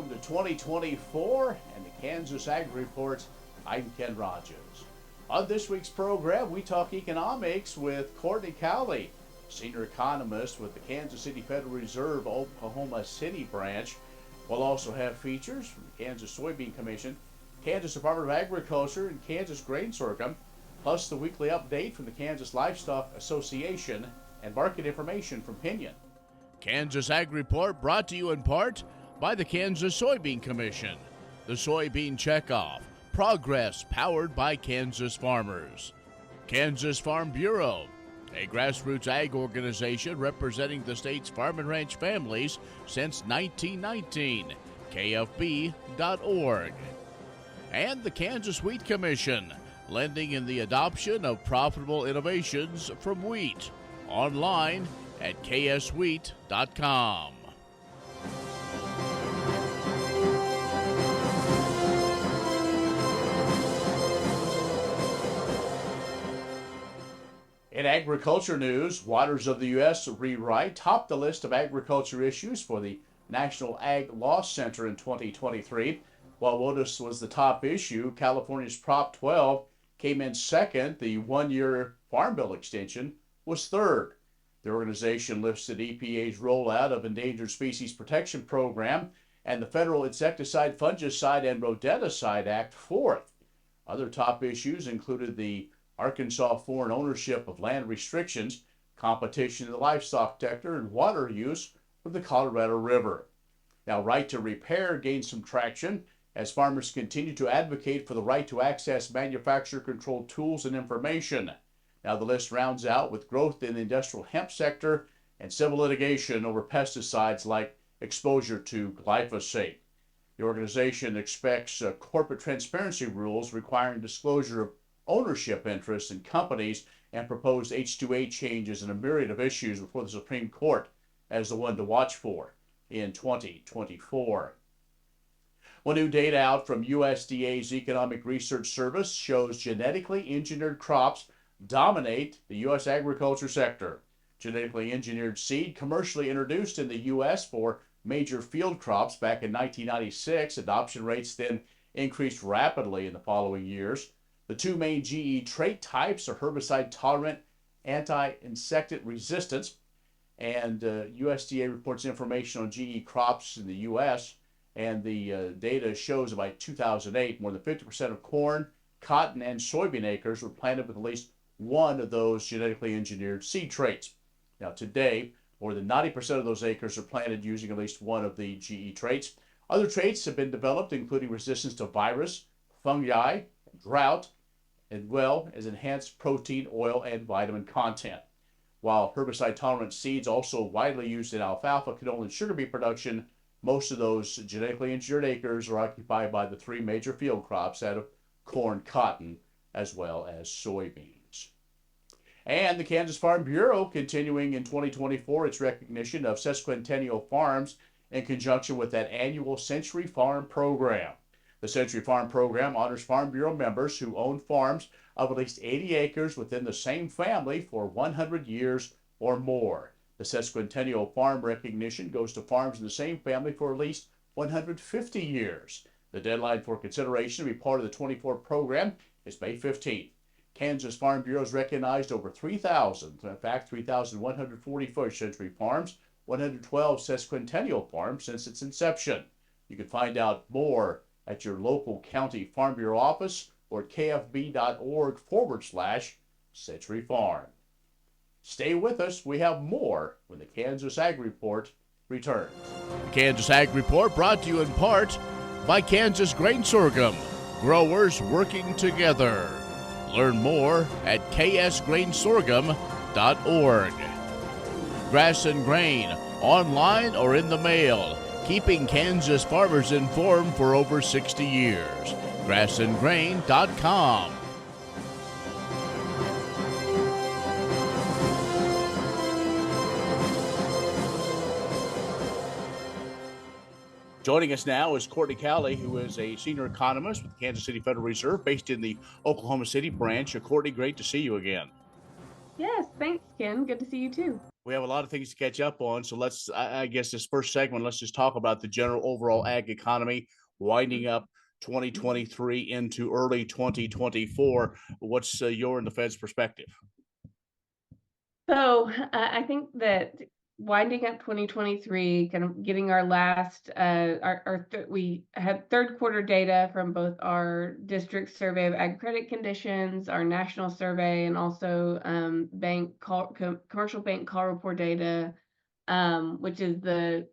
welcome to 2024 and the Kansas Ag Report. I'm Ken Rogers. On this week's program, we talk economics with Cortney Cowley, senior economist with the Kansas City Federal Reserve Oklahoma City branch. We'll also have features from the Kansas Soybean Commission, Kansas Department of Agriculture, and Kansas Grain Sorghum, plus the weekly update from the Kansas Livestock Association and market information from Pinion. Kansas Ag Report brought to you in part by the Kansas Soybean Commission, the Soybean Checkoff, progress powered by Kansas farmers. Kansas Farm Bureau, a grassroots ag organization representing the state's farm and ranch families since 1919, kfb.org. And the Kansas Wheat Commission, lending in the adoption of profitable innovations from wheat, online at kswheat.com. In agriculture news, Waters of the U.S. rewrite topped the list of agriculture issues for the National Ag Law Center in 2023. While WOTUS was the top issue, California's Prop 12 came in second. The one-year Farm Bill extension was third. The organization listed EPA's rollout of Endangered Species Protection Program and the Federal Insecticide, Fungicide, and Rodenticide Act fourth. Other top issues included the Arkansas foreign ownership of land restrictions, competition in the livestock sector, and water use from the Colorado River. Now, right to repair gained some traction as farmers continue to advocate for the right to access manufacturer-controlled tools and information. Now, the list rounds out with growth in the industrial hemp sector and civil litigation over pesticides like exposure to glyphosate. The organization expects corporate transparency rules requiring disclosure of ownership interests in companies and proposed H2A changes in a myriad of issues before the Supreme Court as the one to watch for in 2024. Well, new data out from USDA's Economic Research Service shows genetically engineered crops dominate the U.S. agriculture sector. Genetically engineered seed commercially introduced in the U.S. for major field crops back in 1996. Adoption rates then increased rapidly in the following years. The two main GE trait types are herbicide-tolerant, anti-insecticide resistance, and USDA reports information on GE crops in the U.S., and the data shows that by 2008, more than 50% of corn, cotton, and soybean acres were planted with at least one of those genetically engineered seed traits. Now today, more than 90% of those acres are planted using at least one of the GE traits. Other traits have been developed, including resistance to virus, fungi, drought, as well as enhanced protein, oil, and vitamin content. While herbicide-tolerant seeds also widely used in alfalfa, canola, and sugar beet production, most of those genetically engineered acres are occupied by the three major field crops out of corn, cotton, as well as soybeans. And the Kansas Farm Bureau continuing in 2024 its recognition of sesquicentennial farms in conjunction with that annual Century Farm program. The Century Farm program honors Farm Bureau members who own farms of at least 80 acres within the same family for 100 years or more. The sesquicentennial farm recognition goes to farms in the same family for at least 150 years. The deadline for consideration to be part of the 24 program is May 15th. Kansas Farm Bureau has recognized over 3,000, in fact 3,140 first century farms, 112 sesquicentennial farms since its inception. You can find out more at your local county Farm Bureau office or at kfb.org/Century Farm. Stay with us. We have more when the Kansas Ag Report returns. The Kansas Ag Report brought to you in part by Kansas Grain Sorghum, growers working together. Learn more at ksgrainsorghum.org. Grass and Grain, online or in the mail, keeping Kansas farmers informed for over 60 years. grassandgrain.com. Joining us now is Cortney Cowley, who is a senior economist with the Kansas City Federal Reserve based in the Oklahoma City branch. Cortney, great to see you again. Yes, thanks, Ken. Good to see you too. We have a lot of things to catch up on. So I guess this first segment, let's just talk about the general overall ag economy winding up 2023 into early 2024. What's your and the Fed's perspective? So I think that winding up 2023, kind of getting our last, we had third quarter data from both our district survey of ag credit conditions, our national survey, and also commercial bank call report data, which is the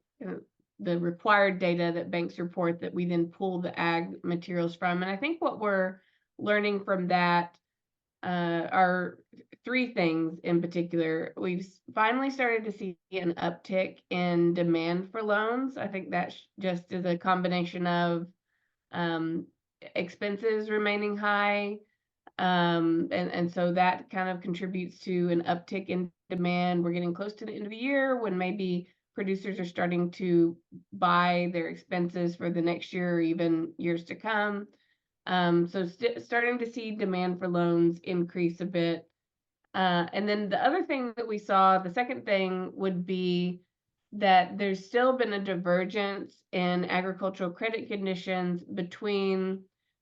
required data that banks report that we then pull the ag materials from. And I think what we're learning from that are three things in particular. We've finally started to see an uptick in demand for loans. I think that just is a combination of expenses remaining high, and so that kind of contributes to an uptick in demand. We're getting close to the end of the year when maybe producers are starting to buy their expenses for the next year or even years to come. So starting to see demand for loans increase a bit. And then the other thing that we saw, the second thing would be that there's still been a divergence in agricultural credit conditions between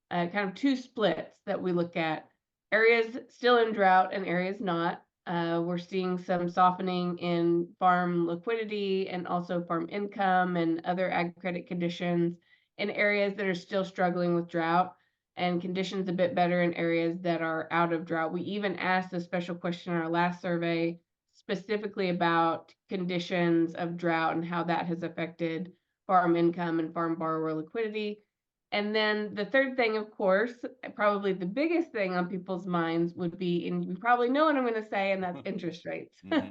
kind of two splits that we look at. Areas still in drought and areas not. We're seeing some softening in farm liquidity and also farm income and other ag credit conditions in areas that are still struggling with drought, and conditions a bit better in areas that are out of drought. We even asked a special question in our last survey specifically about conditions of drought and how that has affected farm income and farm borrower liquidity. And then the third thing, of course, probably the biggest thing on people's minds would be, and you probably know what I'm going to say, and that's interest rates. Mm-hmm.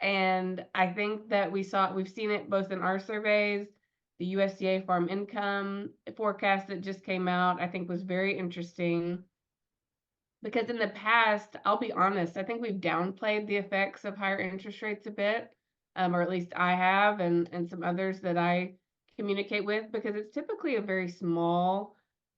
And I think that we've seen it both in our surveys. The USDA farm income forecast that just came out, I think was very interesting, because in the past, I'll be honest, I think we've downplayed the effects of higher interest rates a bit, or at least I have, and some others that I communicate with, because it's typically a very small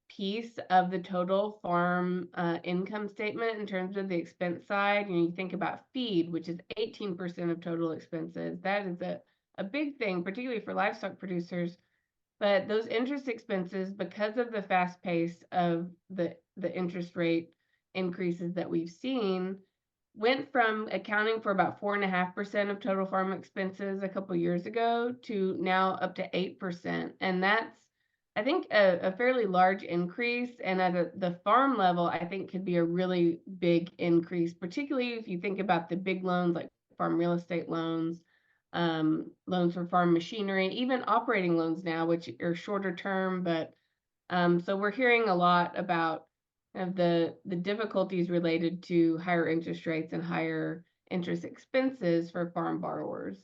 piece of the total farm income statement in terms of the expense side. You think about feed, which is 18% of total expenses. That is a big thing, particularly for livestock producers. But those interest expenses, because of the fast pace of the interest rate increases that we've seen, went from accounting for about 4.5% of total farm expenses a couple years ago to now up to 8%. And that's, I think, a fairly large increase. And at the farm level, I think could be a really big increase, particularly if you think about the big loans like farm real estate loans, loans for farm machinery, even operating loans now, which are shorter term. But so we're hearing a lot about the difficulties related to higher interest rates and higher interest expenses for farm borrowers.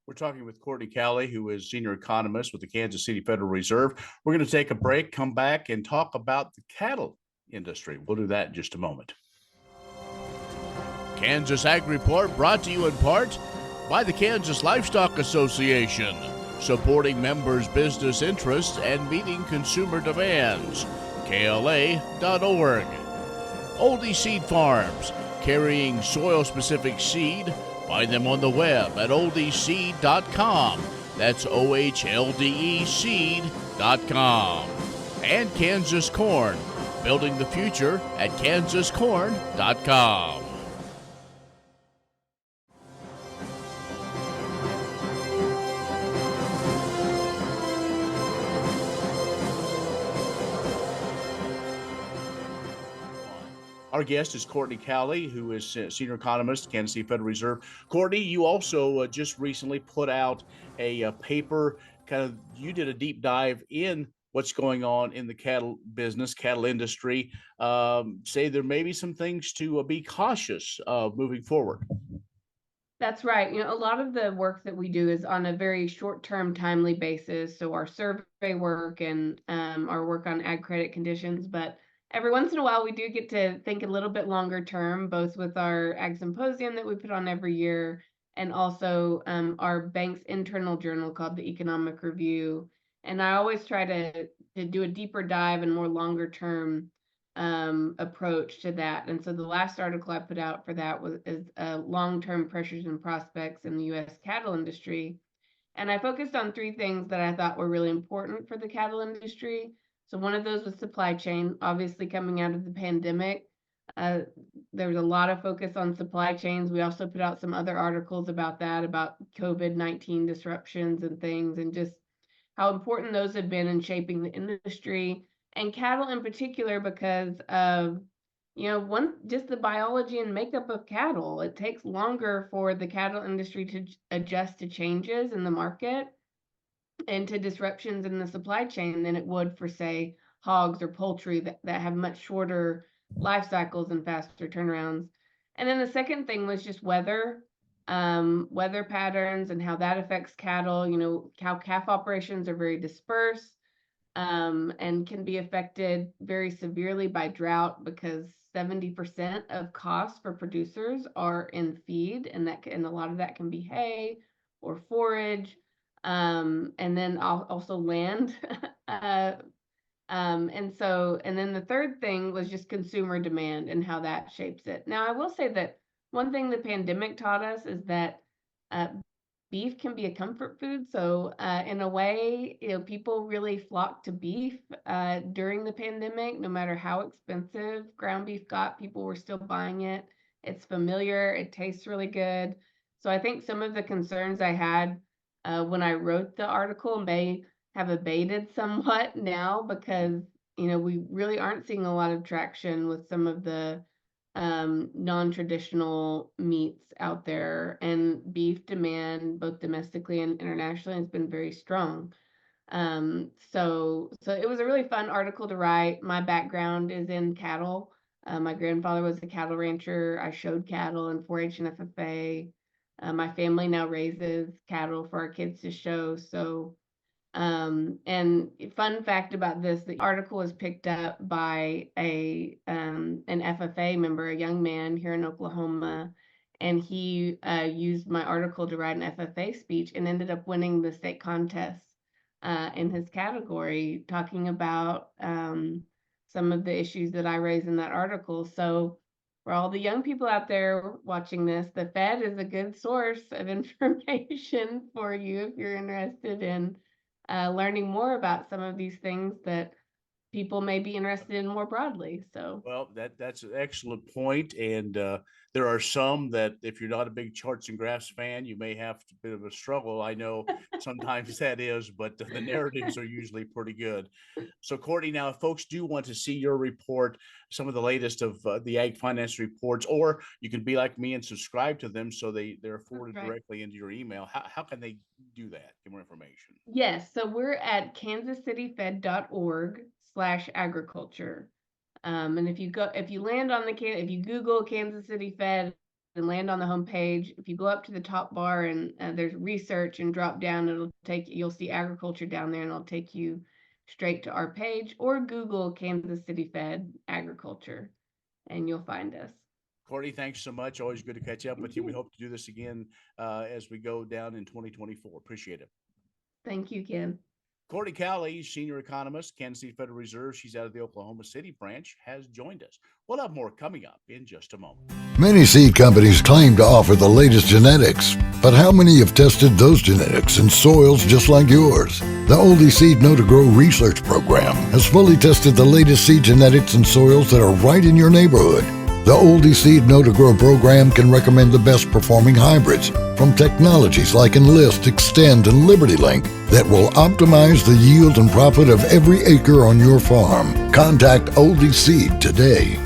We're talking with Cortney Cowley, who is senior economist with the Kansas City Federal Reserve. We're going to take a break, come back, and talk about the cattle industry. We'll do that in just a moment. Kansas Ag Report brought to you in part by the Kansas Livestock Association, supporting members' business interests and meeting consumer demands. KLA.org. Oldie Seed Farms, carrying soil-specific seed. Find them on the web at oldieseed.com. That's OHLDE seed.com. And Kansas Corn, building the future at kansascorn.com. Our guest is Cortney Cowley, who is senior economist, Kansas City Federal Reserve. Cortney, you also just recently put out a paper. You did a deep dive in what's going on in the cattle business, cattle industry. Say there may be some things to be cautious of moving forward. That's right. A lot of the work that we do is on a very short-term, timely basis. So our survey work and our work on ag credit conditions, but every once in a while, we do get to think a little bit longer term, both with our ag symposium that we put on every year, and also our bank's internal journal called the Economic Review. And I always try to do a deeper dive and more longer term approach to that. And so the last article I put out for that is long-term pressures and prospects in the U.S. cattle industry. And I focused on three things that I thought were really important for the cattle industry. So one of those was supply chain. Obviously, coming out of the pandemic, there was a lot of focus on supply chains. We also put out some other articles about that, about COVID-19 disruptions and things, and just how important those have been in shaping the industry and cattle in particular, because of, just the biology and makeup of cattle. It takes longer for the cattle industry to adjust to changes in the market and to disruptions in the supply chain than it would for, say, hogs or poultry that have much shorter life cycles and faster turnarounds. And then the second thing was just weather patterns and how that affects cattle. Cow-calf operations are very dispersed, and can be affected very severely by drought, because 70% of costs for producers are in feed, and a lot of that can be hay or forage, and then also land. And then the third thing was just consumer demand and how that shapes it. Now, I will say that one thing the pandemic taught us is that beef can be a comfort food. So in a way, people really flocked to beef during the pandemic. No matter how expensive ground beef got, people were still buying it. It's familiar. It tastes really good. So I think some of the concerns I had when I wrote the article may have abated somewhat now, because we really aren't seeing a lot of traction with some of the non-traditional meats out there, and beef demand both domestically and internationally has been very strong. So it was a really fun article to write. My background is in cattle. My grandfather was a cattle rancher. I showed cattle in 4-H and FFA. My family now raises cattle for our kids to show. So and fun fact about this, the article was picked up by an FFA member, a young man here in Oklahoma, and he used my article to write an FFA speech and ended up winning the state contest in his category, talking about some of the issues that I raised in that article. So for all the young people out there watching this, the Fed is a good source of information for you if you're interested in learning more about some of these things that people may be interested in more broadly. So, Well, that's an excellent point, and there are some that if you're not a big charts and graphs fan, you may have a bit of a struggle. I know sometimes that is, but the narratives are usually pretty good. So, Courtney, now if folks do want to see your report, some of the latest of the Ag Finance reports, or you can be like me and subscribe to them so they're forwarded directly into your email. How can they do that? Get more information. Yes, so we're at kansascityfed.org/agriculture. And if you Google Kansas City Fed and land on the homepage, if you go up to the top bar and there's research and drop down, you'll see agriculture down there, and it'll take you straight to our page, or Google Kansas City Fed agriculture and you'll find us. Courtney, thanks so much. Always good to catch up with you. We hope to do this again as we go down in 2024. Appreciate it. Thank you, Ken. Cortney Cowley, senior economist, Kansas City Federal Reserve, she's out of the Oklahoma City branch, has joined us. We'll have more coming up in just a moment. Many seed companies claim to offer the latest genetics, but how many have tested those genetics in soils just like yours? The Oldie Seed Know to Grow research program has fully tested the latest seed genetics in soils that are right in your neighborhood. The Oldie Seed Know to Grow program can recommend the best performing hybrids from technologies like Enlist, Extend, and LibertyLink that will optimize the yield and profit of every acre on your farm. Contact Oldie Seed today.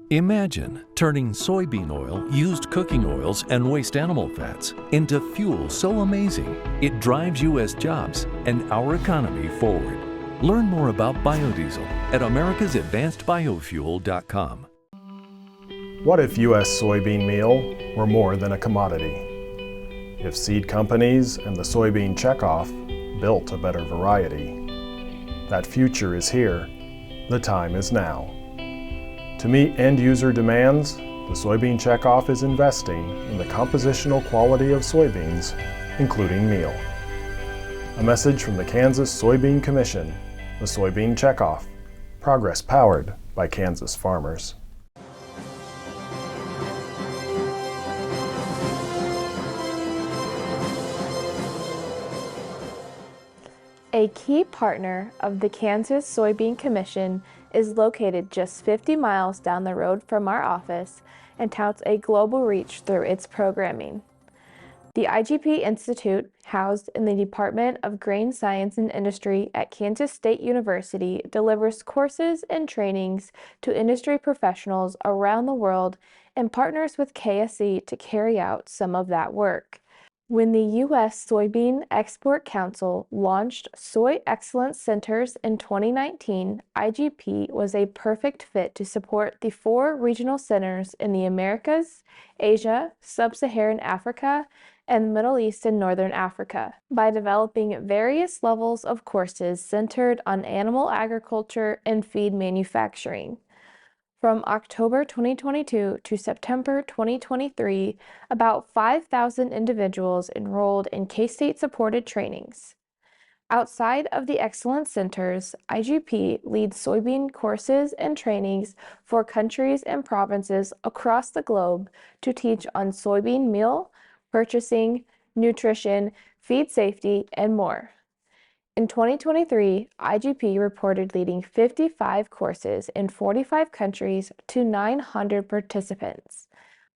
Imagine turning soybean oil, used cooking oils, and waste animal fats into fuel so amazing it drives U.S. jobs and our economy forward. Learn more about biodiesel at americasadvancedbiofuel.com. What if U.S. soybean meal were more than a commodity? If seed companies and the soybean checkoff built a better variety? That future is here. The time is now. To meet end-user demands, the soybean checkoff is investing in the compositional quality of soybeans, including meal. A message from the Kansas Soybean Commission, the soybean checkoff, Progress powered by Kansas farmers. A key partner of the Kansas Soybean Commission is located just 50 miles down the road from our office and touts a global reach through its programming. The IGP Institute, housed in the Department of Grain Science and Industry at Kansas State University, delivers courses and trainings to industry professionals around the world and partners with KSE to carry out some of that work. When the U.S. Soybean Export Council launched Soy Excellence Centers in 2019, IGP was a perfect fit to support the 4 regional centers in the Americas, Asia, Sub-Saharan Africa, and Middle East and Northern Africa by developing various levels of courses centered on animal agriculture and feed manufacturing. From October 2022 to September 2023, about 5,000 individuals enrolled in K-State supported trainings. Outside of the Excellence Centers, IGP leads soybean courses and trainings for countries and provinces across the globe to teach on soybean meal, purchasing, nutrition, feed safety, and more. In 2023, IGP reported leading 55 courses in 45 countries to 900 participants.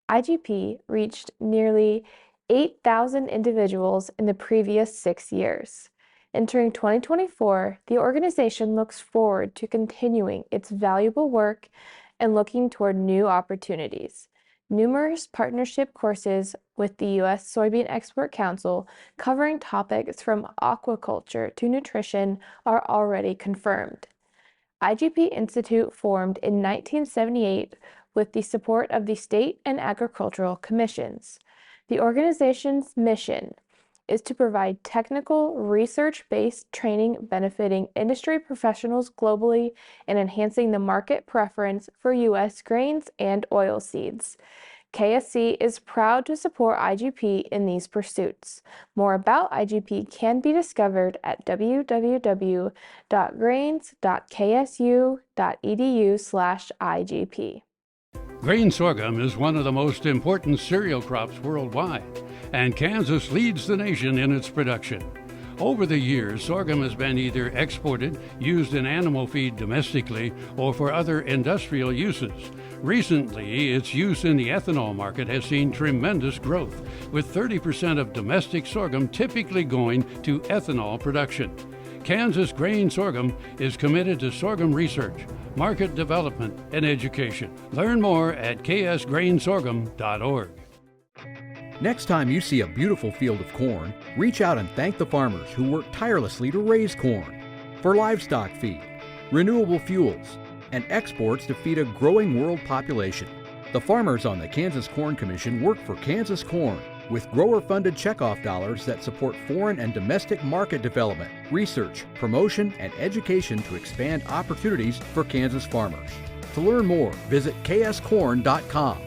IGP reached nearly 8,000 individuals in the previous 6 years. Entering 2024, the organization looks forward to continuing its valuable work and looking toward new opportunities. Numerous partnership courses with the U.S. Soybean Export Council covering topics from aquaculture to nutrition are already confirmed. IGP Institute formed in 1978 with the support of the state and agricultural commissions. The organization's mission is to provide technical, research-based training benefiting industry professionals globally and enhancing the market preference for U.S. grains and oilseeds. KSC is proud to support IGP in these pursuits. More about IGP can be discovered at www.grains.ksu.edu/IGP. Grain sorghum is one of the most important cereal crops worldwide, and Kansas leads the nation in its production. Over the years, sorghum has been either exported, used in animal feed domestically, or for other industrial uses. Recently, its use in the ethanol market has seen tremendous growth, with 30% of domestic sorghum typically going to ethanol production. Kansas Grain Sorghum is committed to sorghum research, market development, and education. Learn more at ksgrainsorghum.org. Next time you see a beautiful field of corn, reach out and thank the farmers who work tirelessly to raise corn for livestock feed, renewable fuels, and exports to feed a growing world population. The farmers on the Kansas Corn Commission work for Kansas Corn with grower-funded checkoff dollars that support foreign and domestic market development, research, promotion, and education to expand opportunities for Kansas farmers. To learn more, visit kscorn.com.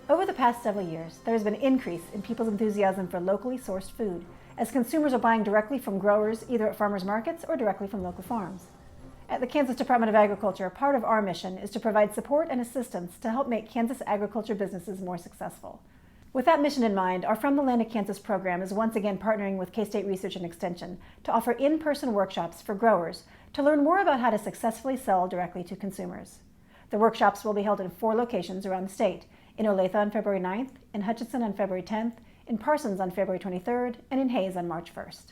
Over the past several years, there has been an increase in people's enthusiasm for locally sourced food, as consumers are buying directly from growers either at farmers markets or directly from local farms. At the Kansas Department of Agriculture, part of our mission is to provide support and assistance to help make Kansas agriculture businesses more successful. With that mission in mind, our From the Land of Kansas program is once again partnering with K-State Research and Extension to offer in-person workshops for growers to learn more about how to successfully sell directly to consumers. The workshops will be held in 4 locations around the state: in Olathe on February 9th, in Hutchinson on February 10th, in Parsons on February 23rd, and in Hayes on March 1st.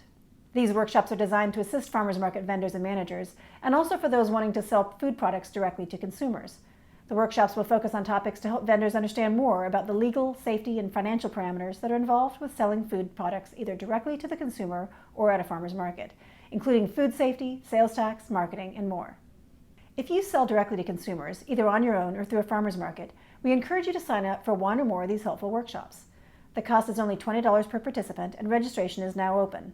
These workshops are designed to assist farmers market vendors and managers, and also for those wanting to sell food products directly to consumers. The workshops will focus on topics to help vendors understand more about the legal, safety, and financial parameters that are involved with selling food products either directly to the consumer or at a farmer's market, including food safety, sales tax, marketing, and more. If you sell directly to consumers, either on your own or through a farmer's market, we encourage you to sign up for one or more of these helpful workshops. The cost is only $20 per participant, and registration is now open.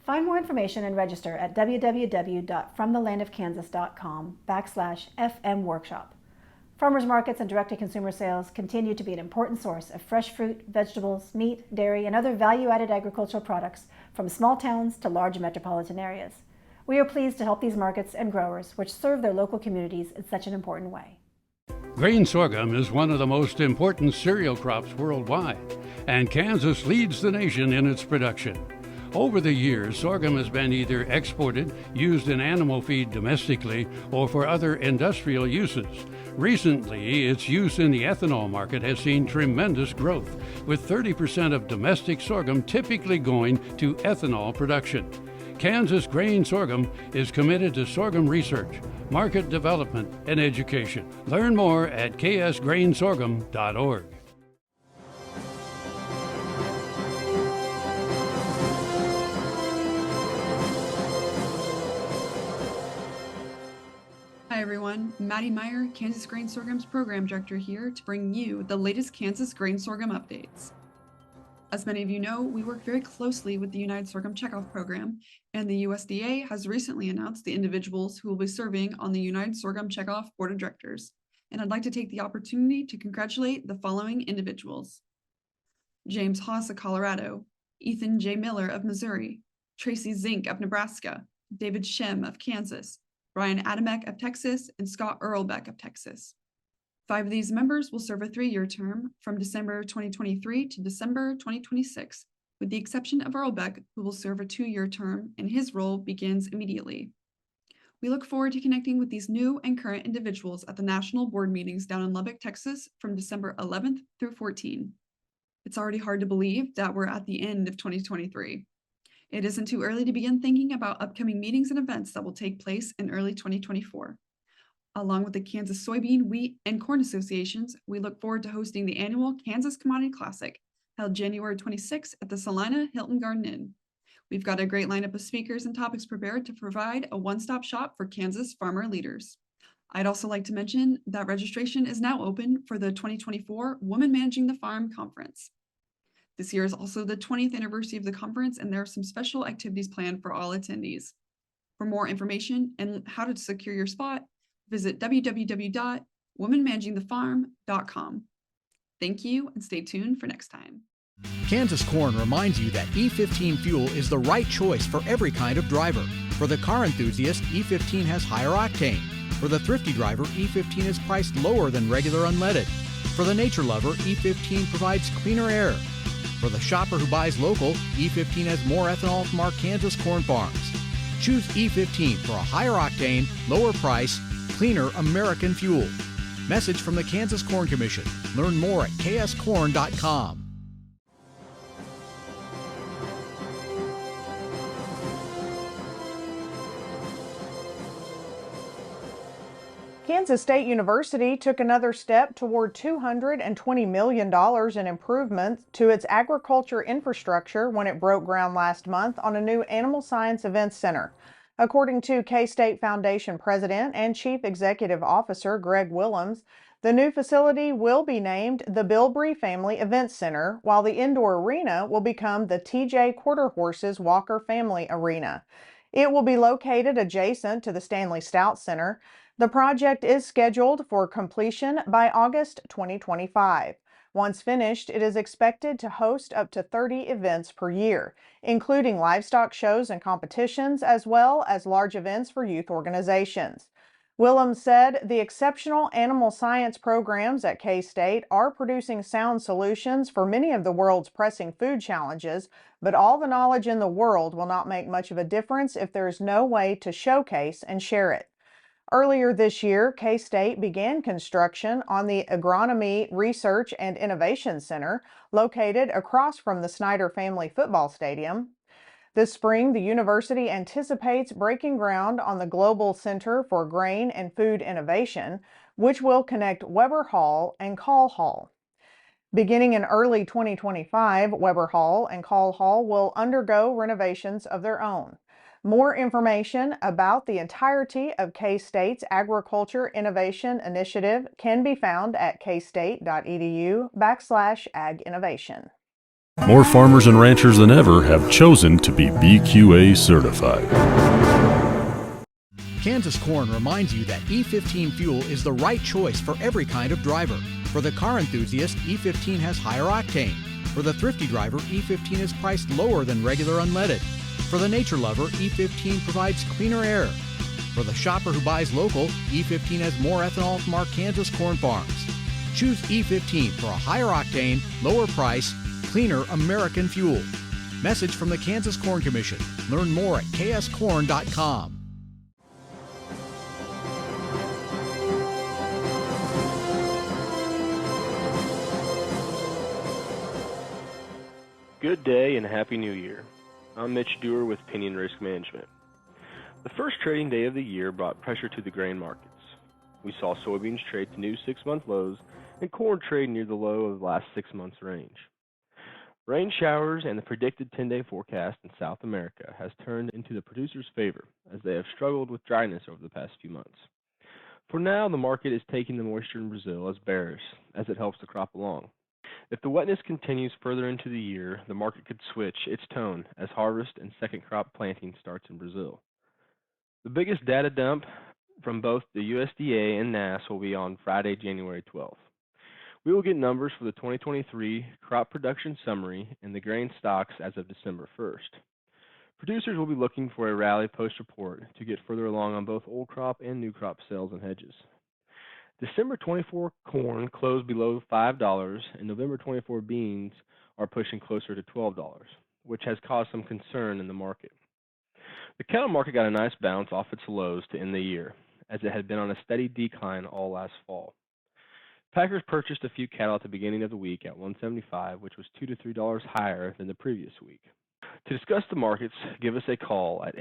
Find more information and register at www.fromthelandofkansas.com/FM workshop. Farmers markets and direct-to-consumer sales continue to be an important source of fresh fruit, vegetables, meat, dairy, and other value-added agricultural products from small towns to large metropolitan areas. We are pleased to help these markets and growers, which serve their local communities in such an important way. Grain sorghum is one of the most important cereal crops worldwide, and Kansas leads the nation in its production. Over the years, sorghum has been either exported, used in animal feed domestically, or for other industrial uses. Recently, its use in the ethanol market has seen tremendous growth, with 30% of domestic sorghum typically going to ethanol production. Kansas Grain Sorghum is committed to sorghum research, market development, and education. Learn more at ksgrainsorghum.org. Hi everyone, Maddie Meyer, Kansas Grain Sorghum's Program Director here to bring you the latest Kansas Grain Sorghum updates. As many of you know, we work very closely with the United Sorghum Checkoff Program, and the USDA has recently announced the individuals who will be serving on the United Sorghum Checkoff Board of Directors. And I'd like to take the opportunity to congratulate the following individuals: James Haas of Colorado, Ethan J. Miller of Missouri, Tracy Zink of Nebraska, David Shem of Kansas, Brian Adamek of Texas, and Scott Earlbeck of Texas. 5 of these members will serve a 3-year term from December 2023 to December 2026, with the exception of Earlbeck, who will serve a 2-year term, and his role begins immediately. We look forward to connecting with these new and current individuals at the national board meetings down in Lubbock, Texas from December 11th through 14th. It's already hard to believe that we're at the end of 2023. It isn't too early to begin thinking about upcoming meetings and events that will take place in early 2024. Along with the Kansas Soybean, Wheat, and Corn Associations, we look forward to hosting the annual Kansas Commodity Classic, held January 26 at the Salina Hilton Garden Inn. We've got a great lineup of speakers and topics prepared to provide a one-stop shop for Kansas farmer leaders. I'd also like to mention that registration is now open for the 2024 Women Managing the Farm Conference. This year is also the 20th anniversary of the conference, and there are some special activities planned for all attendees. For more information and how to secure your spot, visit www.womenmanagingthefarm.com. Thank you, and stay tuned for next time. Kansas Corn reminds you that E15 fuel is the right choice for every kind of driver. For the car enthusiast, E15 has higher octane. For the thrifty driver, E15 is priced lower than regular unleaded. For the nature lover, E15 provides cleaner air. For the shopper who buys local, E15 has more ethanol from our Kansas corn farms. Choose E15 for a higher octane, lower price, cleaner American fuel. Message from the Kansas Corn Commission. Learn more at kscorn.com. Kansas State University took another step toward $220 million in improvements to its agriculture infrastructure when it broke ground last month on a new Animal Science Events Center. According to K-State Foundation President and Chief Executive Officer Greg Willems, the new facility will be named the Bilbrey Family Events Center, while the indoor arena will become the T.J. Quarterhorses Walker Family Arena. It will be located adjacent to the Stanley Stout Center. The project is scheduled for completion by August 2025. Once finished, it is expected to host up to 30 events per year, including livestock shows and competitions, as well as large events for youth organizations. Willems said the exceptional animal science programs at K-State are producing sound solutions for many of the world's pressing food challenges, but all the knowledge in the world will not make much of a difference if there is no way to showcase and share it. Earlier this year, K-State began construction on the Agronomy Research and Innovation Center, located across from the Snyder Family Football Stadium. This spring, the university anticipates breaking ground on the Global Center for Grain and Food Innovation, which will connect Weber Hall and Call Hall. Beginning in early 2025, Weber Hall and Call Hall will undergo renovations of their own. More information about the entirety of K-State's Agriculture Innovation Initiative can be found at kstate.edu/ag-innovation. More farmers and ranchers than ever have chosen to be BQA certified. Kansas Corn reminds you that E15 fuel is the right choice for every kind of driver. For the car enthusiast, E15 has higher octane. For the thrifty driver, E15 is priced lower than regular unleaded. For the nature lover, E15 provides cleaner air. For the shopper who buys local, E15 has more ethanol from our Kansas corn farms. Choose E15 for a higher octane, lower price, cleaner American fuel. Message from the Kansas Corn Commission. Learn more at kscorn.com. Good day and Happy New Year. I'm Mitch Dewar with Pinion Risk Management. The first trading day of the year brought pressure to the grain markets. We saw soybeans trade to new 6-month lows and corn trade near the low of the last 6 months' range. Rain showers and the predicted 10-day forecast in South America has turned into the producers' favor as they have struggled with dryness over the past few months. For now, the market is taking the moisture in Brazil as bearish as it helps the crop along. If the wetness continues further into the year, the market could switch its tone as harvest and second crop planting starts in Brazil. The biggest data dump from both the USDA and NASS will be on Friday, January 12th. We will get numbers for the 2023 crop production summary and the grain stocks as of December 1st. Producers will be looking for a rally post-report to get further along on both old crop and new crop sales and hedges. December 24 corn closed below $5, and November 24 beans are pushing closer to $12, which has caused some concern in the market. The cattle market got a nice bounce off its lows to end the year, as it had been on a steady decline all last fall. Packers purchased a few cattle at the beginning of the week at $175, which was $2 to $3 higher than the previous week. To discuss the markets, give us a call at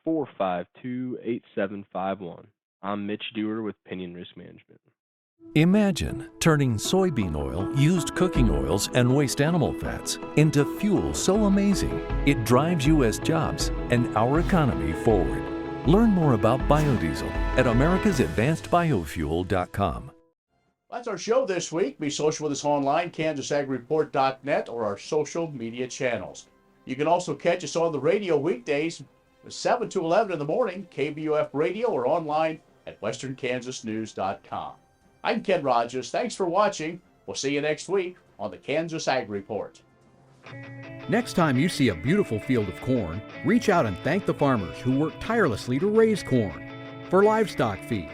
888-452-8751. I'm Mitch Dewar with Pinion Risk Management. Imagine turning soybean oil, used cooking oils, and waste animal fats into fuel so amazing it drives U.S. jobs and our economy forward. Learn more about biodiesel at americasadvancedbiofuel.com. That's our show this week. Be social with us online, kansasagreport.net, or our social media channels. You can also catch us on the radio weekdays 7 to 11 in the morning, KBUF Radio, or online at westernkansasnews.com. I'm Ken Rogers. Thanks for watching. We'll see you next week on the Kansas Ag Report. Next time you see a beautiful field of corn, reach out and thank the farmers who work tirelessly to raise corn. For livestock feed,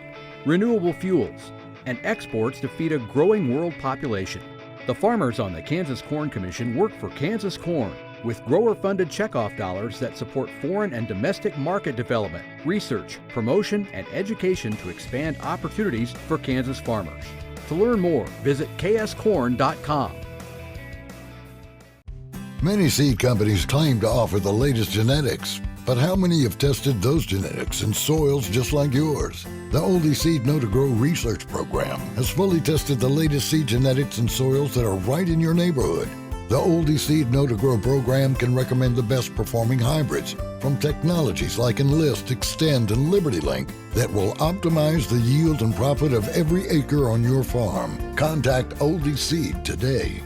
renewable fuels, and exports to feed a growing world population. The farmers on the Kansas Corn Commission work for Kansas Corn with grower-funded checkoff dollars that support foreign and domestic market development, research, promotion, and education to expand opportunities for Kansas farmers. To learn more, visit kscorn.com. Many seed companies claim to offer the latest genetics, but how many have tested those genetics in soils just like yours? The Oldie Seed Know to Grow research program has fully tested the latest seed genetics in soils that are right in your neighborhood. The Oldie Seed Know to Grow program can recommend the best performing hybrids from technologies like Enlist, Extend, and LibertyLink that will optimize the yield and profit of every acre on your farm. Contact Oldie Seed today.